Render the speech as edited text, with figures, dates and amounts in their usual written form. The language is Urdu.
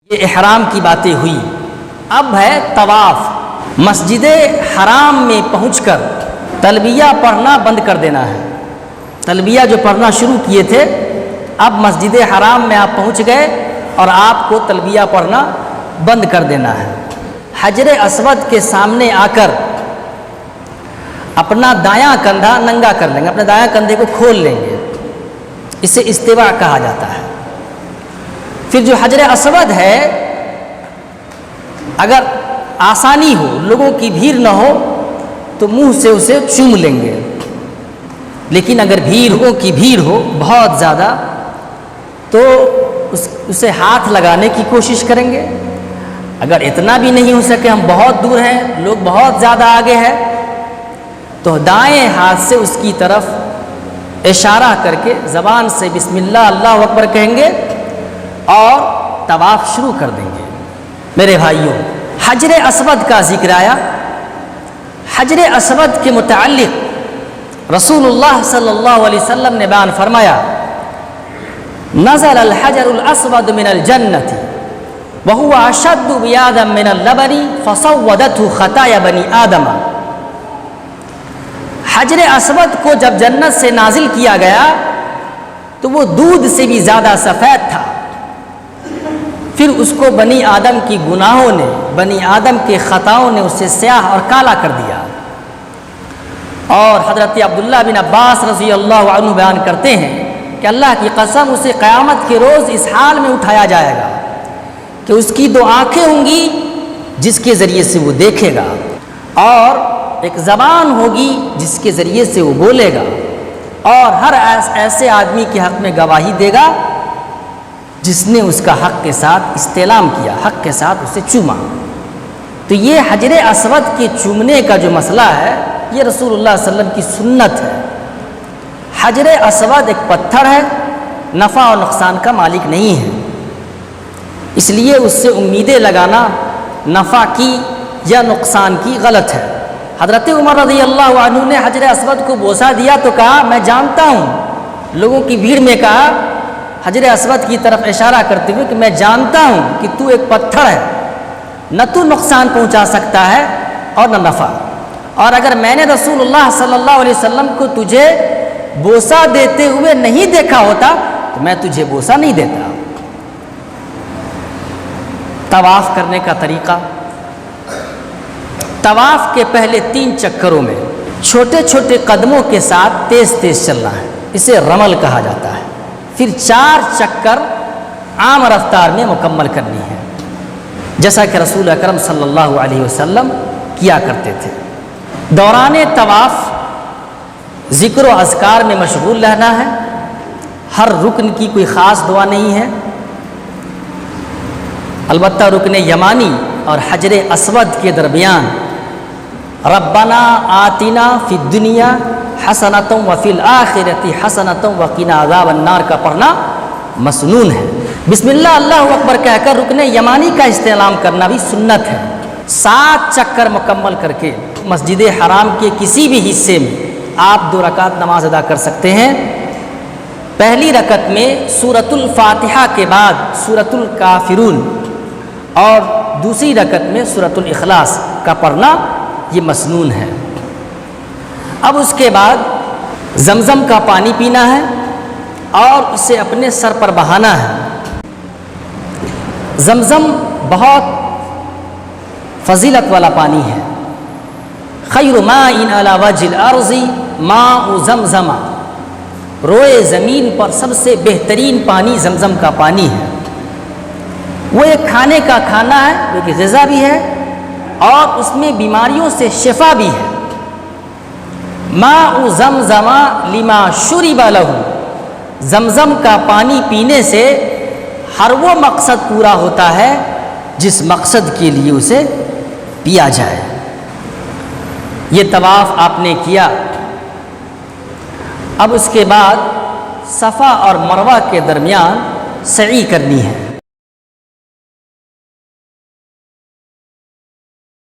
یہ احرام کی باتیں ہوئی. اب ہے طواف. مسجد حرام میں پہنچ کر تلبیہ پڑھنا بند کر دینا ہے. تلبیہ جو پڑھنا شروع کیے تھے، اب مسجد حرام میں آپ پہنچ گئے اور آپ کو تلبیہ پڑھنا بند کر دینا ہے. حجر اسود کے سامنے آ کر اپنا دایاں کندھا ننگا کر لیں گے، اپنے دایاں کندھے کو کھول لیں گے. اسے استوا کہا جاتا ہے. پھر جو حجر اسود ہے، اگر آسانی ہو، لوگوں کی بھیڑ نہ ہو تو منہ سے اسے چوم لیں گے. لیکن اگر لوگوں کی بھیڑ ہو بہت زیادہ تو اسے ہاتھ لگانے کی کوشش کریں گے. اگر اتنا بھی نہیں ہو سکے، ہم بہت دور ہیں، لوگ بہت زیادہ آگے ہیں، تو دائیں ہاتھ سے اس کی طرف اشارہ کر کے زبان سے بسم اللہ اللہ اکبر کہیں گے اور طواف شروع کر دیں گے. میرے بھائیوں، حجر اسود کا ذکر آیا. حجر اسود کے متعلق رسول اللہ صلی اللہ علیہ وسلم نے بیان فرمایا: نزل الحجر الاسود من الجنة وهو اشد بیاضا من اللبن فسودته خطایا بنی آدم. حجر اسود کو جب جنت سے نازل کیا گیا تو وہ دودھ سے بھی زیادہ سفید تھا. پھر اس کو بنی آدم کی گناہوں نے، بنی آدم کے خطاؤں نے اسے سیاہ اور کالا کر دیا. اور حضرت عبداللہ بن عباس رضی اللہ عنہ بیان کرتے ہیں کہ اللہ کی قسم اسے قیامت کے روز اس حال میں اٹھایا جائے گا کہ اس کی 2 آنکھیں ہوں گی جس کے ذریعے سے وہ دیکھے گا، اور ایک زبان ہوگی جس کے ذریعے سے وہ بولے گا، اور ہر ایسے آدمی کے حق میں گواہی دے گا جس نے اس کا حق کے ساتھ استعلام کیا، حق کے ساتھ اسے چوما. تو یہ حجر اسود کے چومنے کا جو مسئلہ ہے، یہ رسول اللہ صلی اللہ علیہ وسلم کی سنت ہے. حجر اسود ایک پتھر ہے، نفع اور نقصان کا مالک نہیں ہے، اس لیے اس سے امیدیں لگانا نفع کی یا نقصان کی غلط ہے. حضرت عمر رضی اللہ عنہ نے حجر اسود کو بوسہ دیا تو کہا میں جانتا ہوں، لوگوں کی بھیڑ میں کہا حجر اسود کی طرف اشارہ کرتے ہوئے کہ میں جانتا ہوں کہ تو ایک پتھر ہے، نہ تو نقصان پہنچا سکتا ہے اور نہ نفع، اور اگر میں نے رسول اللہ صلی اللہ علیہ وسلم کو تجھے بوسہ دیتے ہوئے نہیں دیکھا ہوتا تو میں تجھے بوسہ نہیں دیتا. طواف کرنے کا طریقہ: طواف کے پہلے 3 چکروں میں چھوٹے چھوٹے قدموں کے ساتھ تیز تیز چلنا ہے، اسے رمل کہا جاتا ہے. پھر 4 چکر عام رفتار میں مکمل کرنی ہے، جیسا کہ رسول اکرم صلی اللہ علیہ وسلم کیا کرتے تھے. دوران طواف ذکر و اذکار میں مشغول رہنا ہے. ہر رکن کی کوئی خاص دعا نہیں ہے، البتہ رکن یمانی اور حجر اسود کے درمیان ربنا آتنا فی الدنیا حسنۃ وفی الآخرۃ حسنۃ وقنا عذاب النار کا پڑھنا مسنون ہے. بسم اللہ اللہ اکبر کہہ کر رکن یمانی کا استعلام کرنا بھی سنت ہے. 7 چکر مکمل کر کے مسجد حرام کے کسی بھی حصے میں آپ 2 رکعت نماز ادا کر سکتے ہیں. پہلی رکعت میں سورۃ الفاتحہ کے بعد سورۃ الکافرون اور دوسری رکعت میں سورۃ الاخلاص کا پڑھنا یہ مسنون ہے. اب اس کے بعد زمزم کا پانی پینا ہے اور اسے اپنے سر پر بہانا ہے. زمزم بہت فضیلت والا پانی ہے. خیر ماء علی وجہ الارض ماء زمزم، روئے زمین پر سب سے بہترین پانی زمزم کا پانی ہے. وہ ایک کھانے کا کھانا ہے، وہ ایک غذا بھی ہے اور اس میں بیماریوں سے شفا بھی ہے. ماء زمزم لما شرب لہ، زمزم کا پانی پینے سے ہر وہ مقصد پورا ہوتا ہے جس مقصد کے لیے اسے پیا جائے. یہ طواف آپ نے کیا. اب اس کے بعد صفا اور مروہ کے درمیان سعی کرنی ہے.